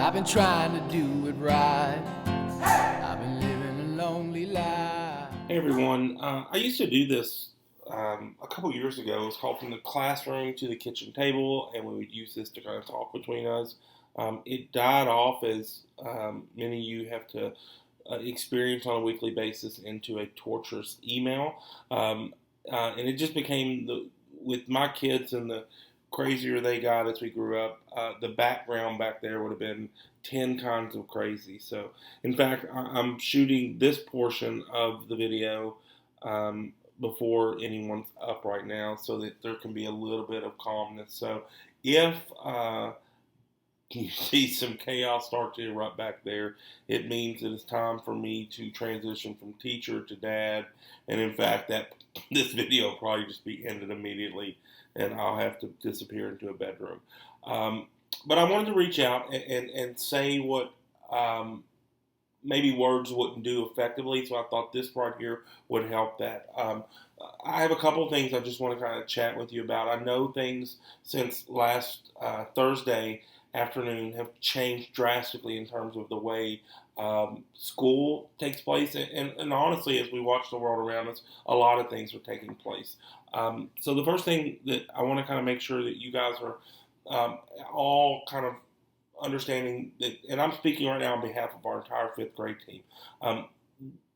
I've been trying to do it right. I've been living a lonely life. Hey everyone, I used to do this a couple years ago. It was called From the Classroom to the Kitchen Table, and we would use this to kind of talk between us. It died off as many of you have to experience on a weekly basis into a torturous email. And it just became, with my kids and the crazier they got as we grew up, the background back there would have been 10 kinds of crazy. So, in fact, I'm shooting this portion of the video before anyone's up right now so that there can be a little bit of calmness. So, if you see some chaos start to erupt back there, it means that it's time for me to transition from teacher to dad. And in fact, that this video will probably just be ended immediately, and I'll have to disappear into a bedroom. But I wanted to reach out and say what maybe words wouldn't do effectively, so I thought this right here would help that. I have a couple of things I just want to kind of chat with you about. I know things since last Thursday afternoon have changed drastically in terms of the way school takes place. And honestly, as we watch the world around us, a lot of things are taking place. So the first thing that I want to kind of make sure that you guys are all kind of understanding that, and I'm speaking right now on behalf of our entire fifth grade team.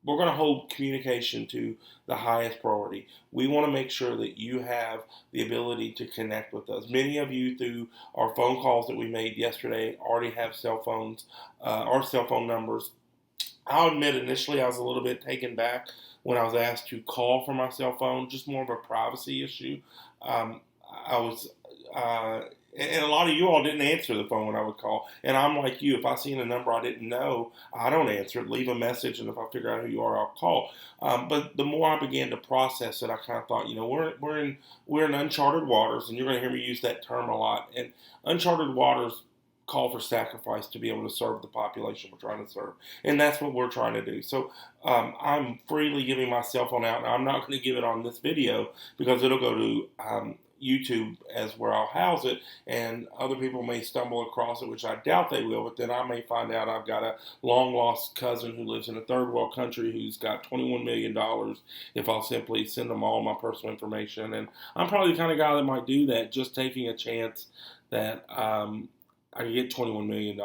We're going to hold communication to the highest priority. We want to make sure that you have the ability to connect with us. Many of you, through our phone calls that we made yesterday, already have cell phones or cell phone numbers. I'll admit, initially I was a little bit taken back when I was asked to call from my cell phone, just more of a privacy issue. I was and a lot of you all didn't answer the phone when I would call. And I'm like you, if I see a number I didn't know, I don't answer it. Leave a message, and if I figure out who you are, I'll call. But the more I began to process it, I kind of thought, we're in uncharted waters, and you're going to hear me use that term a lot. And uncharted waters call for sacrifice to be able to serve the population we're trying to serve, and that's what we're trying to do. So I'm freely giving my cell phone out. Now, I'm not going to give it on this video because it'll go to YouTube as where I'll house it, and other people may stumble across it, which I doubt they will, but then I may find out I've got a long lost cousin who lives in a third world country who's got $21 million if I'll simply send them all my personal information. And I'm probably the kind of guy that might do that, just taking a chance that I can get $21 million.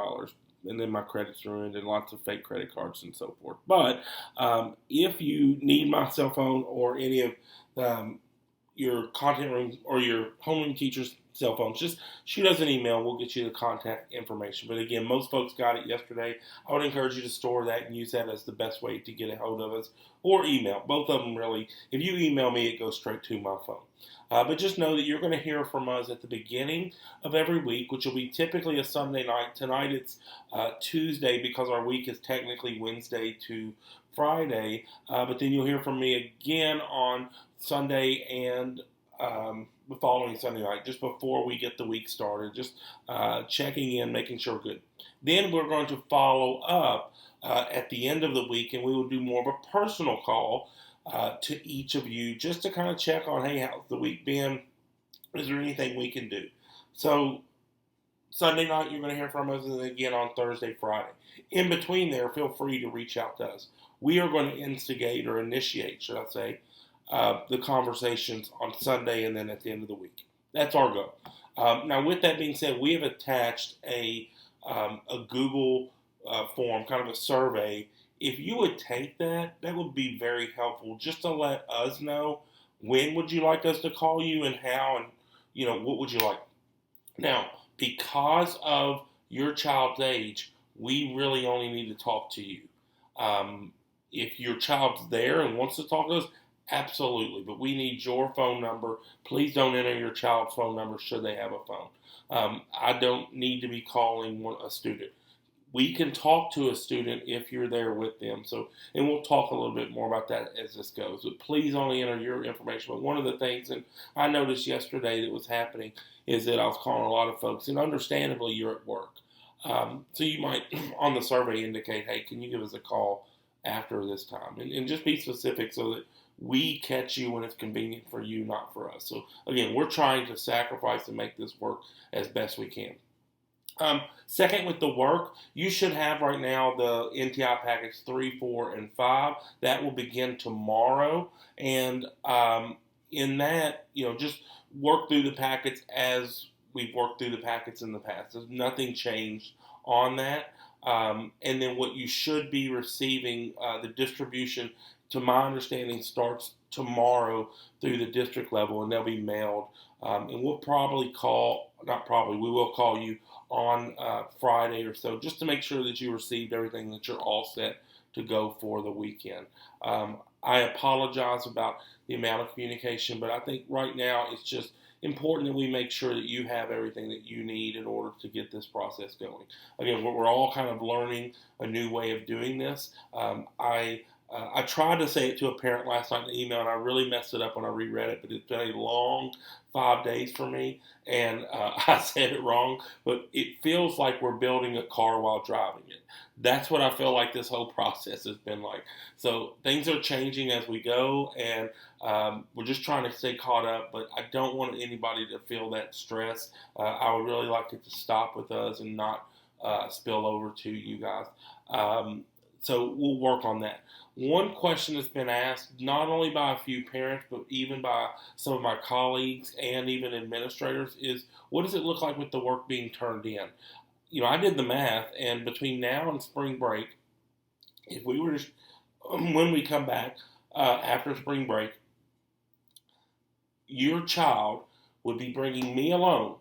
And then my credit's ruined and lots of fake credit cards and so forth. But if you need my cell phone or any of your content room or your homeroom teacher's cell phones, just shoot us an email. We'll get you the contact information. But again, most folks got it yesterday. I would encourage you to store that and use that as the best way to get a hold of us, or email. Both of them really. If you email me, it goes straight to my phone. But just know that you're going to hear from us at the beginning of every week, which will be typically a Sunday night. Tonight it's Tuesday because our week is technically Wednesday to Friday. But then you'll hear from me again on Sunday and the following Sunday night, just before we get the week started, just checking in, making sure we're good. Then we're going to follow up at the end of the week, and we will do more of a personal call to each of you just to kind of check on, hey, how's the week been? Is there anything we can do? So Sunday night, you're going to hear from us, and then again on Thursday, Friday. In between there, feel free to reach out to us. We are going to instigate or initiate, should I say, the conversations on Sunday and then at the end of the week. That's our goal. Now, with that being said, we have attached a Google form, kind of a survey. If you would take that, that would be very helpful just to let us know when would you like us to call you and how, and what would you like. Now, because of your child's age, we really only need to talk to you. If your child's there and wants to talk to us, absolutely, but we need your phone number. Please don't enter your child's phone number should they have a phone. I don't need to be calling a student. We can talk to a student if you're there with them. So, and we'll talk a little bit more about that as this goes. But please only enter your information. But one of the things that I noticed yesterday that was happening is that I was calling a lot of folks, and understandably, you're at work. So you might, on the survey, indicate, hey, can you give us a call after this time? And just be specific so that we catch you when it's convenient for you, not for us. So again, we're trying to sacrifice and make this work as best we can. Second, with the work, you should have right now the NTI package 3, 4, and 5. That will begin tomorrow. And in that, just work through the packets as we've worked through the packets in the past. There's nothing changed on that. And then what you should be receiving, the distribution, to my understanding, starts tomorrow through the district level, and they'll be mailed. And we'll probably not probably, we will call you on Friday or so, just to make sure that you received everything, that you're all set to go for the weekend. I apologize about the amount of communication, but I think right now it's just important that we make sure that you have everything that you need in order to get this process going. Again, we're all kind of learning a new way of doing this. I tried to say it to a parent last night in the email, and I really messed it up when I reread it, but it's been a long 5 days for me, and I said it wrong, but it feels like we're building a car while driving it. That's what I feel like this whole process has been like. So things are changing as we go, and we're just trying to stay caught up, but I don't want anybody to feel that stress. I would really like it to stop with us and not spill over to you guys. So we'll work on that. One question that's been asked, not only by a few parents, but even by some of my colleagues and even administrators, is what does it look like with the work being turned in? I did the math, and between now and spring break, if we were when we come back after spring break, your child would be bringing me alone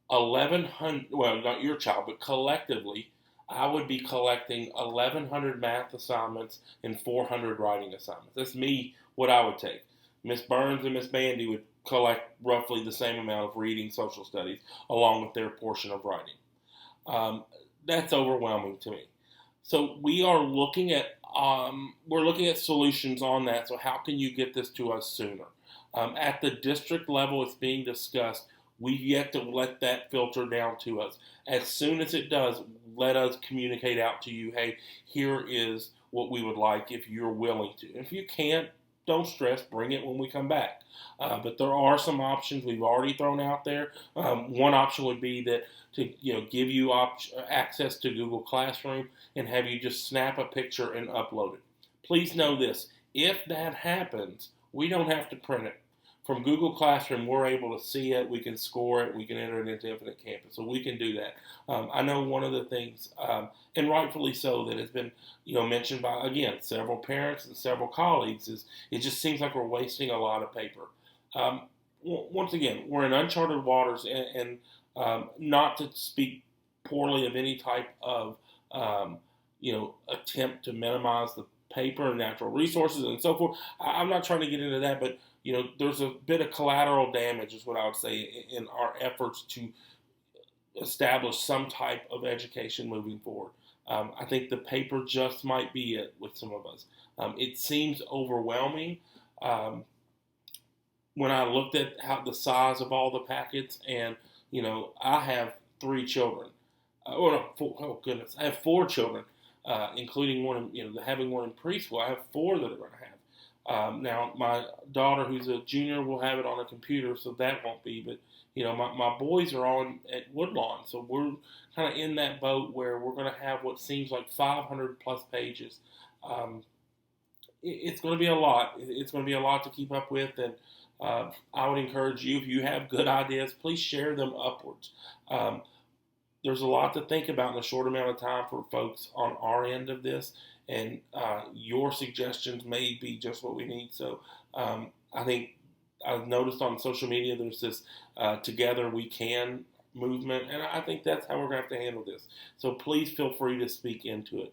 1,100, well, not your child, but collectively, I would be collecting 1,100 math assignments and 400 writing assignments. That's me, what I would take. Miss Burns and Miss Bandy would collect roughly the same amount of reading, social studies, along with their portion of writing. That's overwhelming to me. So we're looking at solutions on that. So how can you get this to us sooner? At the district level, it's being discussed. We've yet to let that filter down to us. As soon as it does, let us communicate out to you, hey, here is what we would like if you're willing to. If you can't, don't stress, bring it when we come back. But there are some options we've already thrown out there. One option would be that to give you access to Google Classroom and have you just snap a picture and upload it. Please know this, if that happens, we don't have to print it. From Google Classroom, we're able to see it, we can score it, we can enter it into Infinite Campus, so we can do that. I know one of the things, and rightfully so, that has been mentioned by, again, several parents and several colleagues, is it just seems like we're wasting a lot of paper. Once again, we're in uncharted waters, and not to speak poorly of any type of attempt to minimize the paper and natural resources and so forth. I'm not trying to get into that, but there's a bit of collateral damage, is what I would say, in our efforts to establish some type of education moving forward. I think the paper just might be it with some of us. It seems overwhelming. When I looked at the size of all the packets, and I have 3 children. Oh goodness, I have 4 children, including one. Having one in preschool, I have 4 that are going to have. Now, my daughter, who's a junior, will have it on a computer, so that won't be. But, my boys are all at Woodlawn, so we're kind of in that boat where we're going to have what seems like 500 plus pages. It's going to be a lot. It's going to be a lot to keep up with, and I would encourage you, if you have good ideas, please share them upwards. There's a lot to think about in a short amount of time for folks on our end of this. And your suggestions may be just what we need. So I think I've noticed on social media there's this Together We Can movement, and I think that's how we're going to have to handle this. So please feel free to speak into it.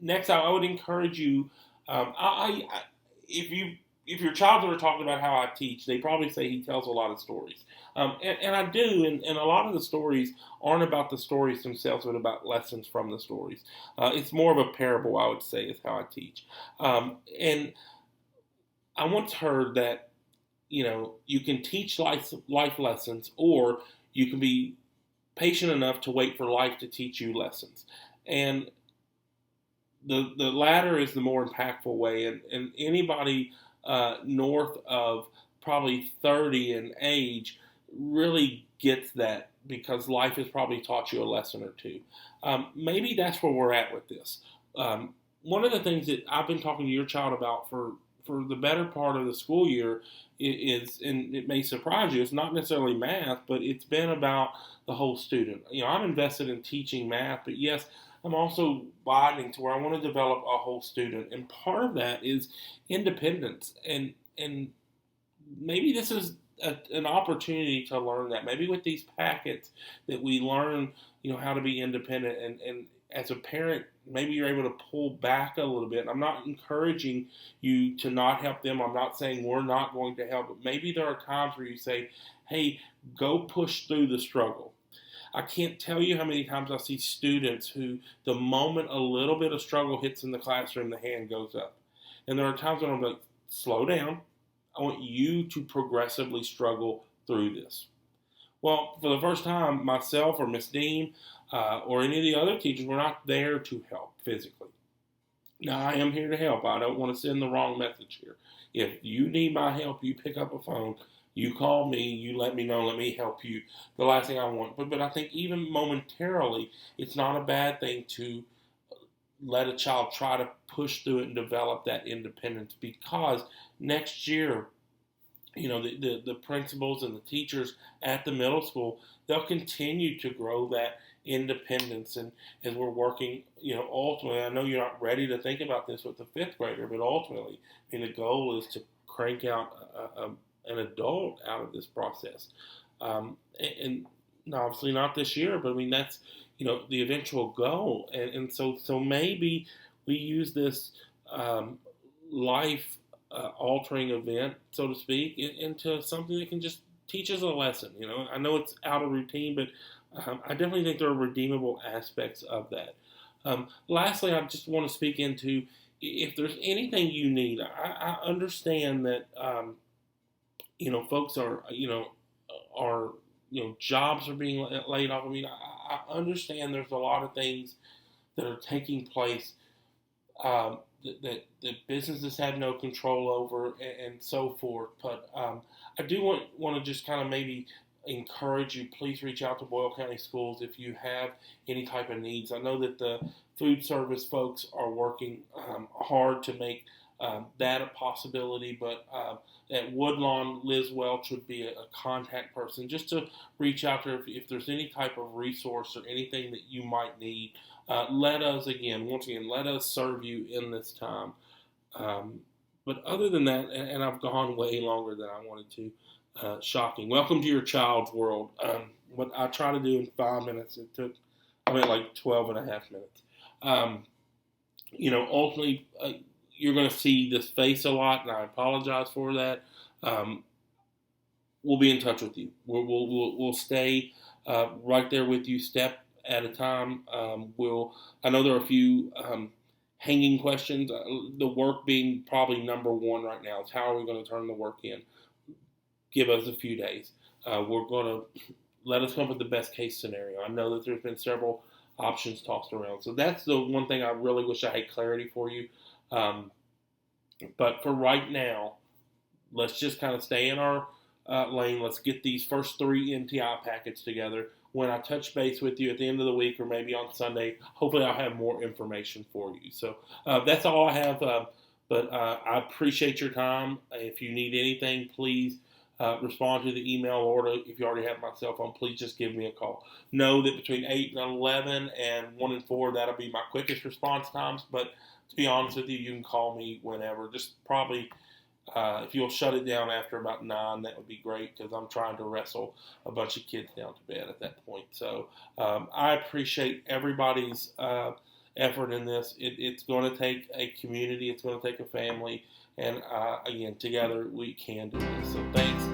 Next, I would encourage you, if your child were talking about how I teach, they probably say he tells a lot of stories. And I do, and a lot of the stories aren't about the stories themselves, but about lessons from the stories. It's more of a parable, I would say, is how I teach. And I once heard that, you can teach life lessons, or you can be patient enough to wait for life to teach you lessons. And the latter is the more impactful way, and anybody north of probably 30 in age really gets that because life has probably taught you a lesson or two. Maybe that's where we're at with this. One of the things that I've been talking to your child about for the better part of the school year is, and it may surprise you, it's not necessarily math, but it's been about the whole student. I'm invested in teaching math, but yes, I'm also widening to where I want to develop a whole student, and part of that is independence, and maybe this is an opportunity to learn that. Maybe with these packets that we learn, how to be independent, and as a parent, maybe you're able to pull back a little bit. I'm not encouraging you to not help them. I'm not saying we're not going to help, but maybe there are times where you say, hey, go push through the struggle. I can't tell you how many times I see students who, the moment a little bit of struggle hits in the classroom, the hand goes up. And there are times when I'm like, slow down. I want you to progressively struggle through this. Well, for the first time, myself or Miss Dean or any of the other teachers were not there to help physically. Now, I am here to help. I don't want to send the wrong message here. If you need my help, you pick up a phone, you call me, you let me know, let me help you. The last thing I want. But I think even momentarily, it's not a bad thing to let a child try to push through it and develop that independence, because next year, the principals and the teachers at the middle school, they'll continue to grow that independence. And as we're working, ultimately, I know you're not ready to think about this with the fifth grader, but ultimately, the goal is to crank out an adult out of this process. And obviously not this year, but that's, the eventual goal. And so maybe we use this life altering event, so to speak, into something that can just teach us a lesson. I know it's out of routine, but I definitely think there are redeemable aspects of that. Lastly, I just want to speak into, if there's anything you need. I understand that folks are jobs are being laid off. I understand there's a lot of things that are taking place that businesses have no control over, and so forth. But I do want to just kind of maybe encourage you, please reach out to Boyle County Schools if you have any type of needs. I know that the food service folks are working hard to make that a possibility, but at Woodlawn, Liz Welch would be a contact person, just to reach out to her if there's any type of resource or anything that you might need. Let us serve you in this time. But other than that, and I've gone way longer than I wanted to, shocking. Welcome to your child's world. What I try to do in 5 minutes, it took, like 12 and a half minutes. Ultimately, you're going to see this face a lot, and I apologize for that. We'll be in touch with you. We'll stay right there with you, step at a time. I know there are a few hanging questions. The work being probably number one right now is, how are we going to turn the work in? Give us a few days. We're going to let us come up with the best case scenario. I know that there's been several options tossed around, so that's the one thing I really wish I had clarity for you. But for right now, let's just kind of stay in our lane. Let's get these first 3 NTI packets together. When I touch base with you at the end of the week or maybe on Sunday, hopefully I'll have more information for you. So that's all I have. But I appreciate your time. If you need anything, please respond to the email, or if you already have my cell phone, please just give me a call. Know that between 8 and 11 and 1 and 4, that'll be my quickest response times. But to be honest with you, you can call me whenever. Just probably, if you'll shut it down after about 9, that would be great, because I'm trying to wrestle a bunch of kids down to bed at that point. So I appreciate everybody's effort in this. It's going to take a community. It's going to take a family. And again, together we can do this. So thanks.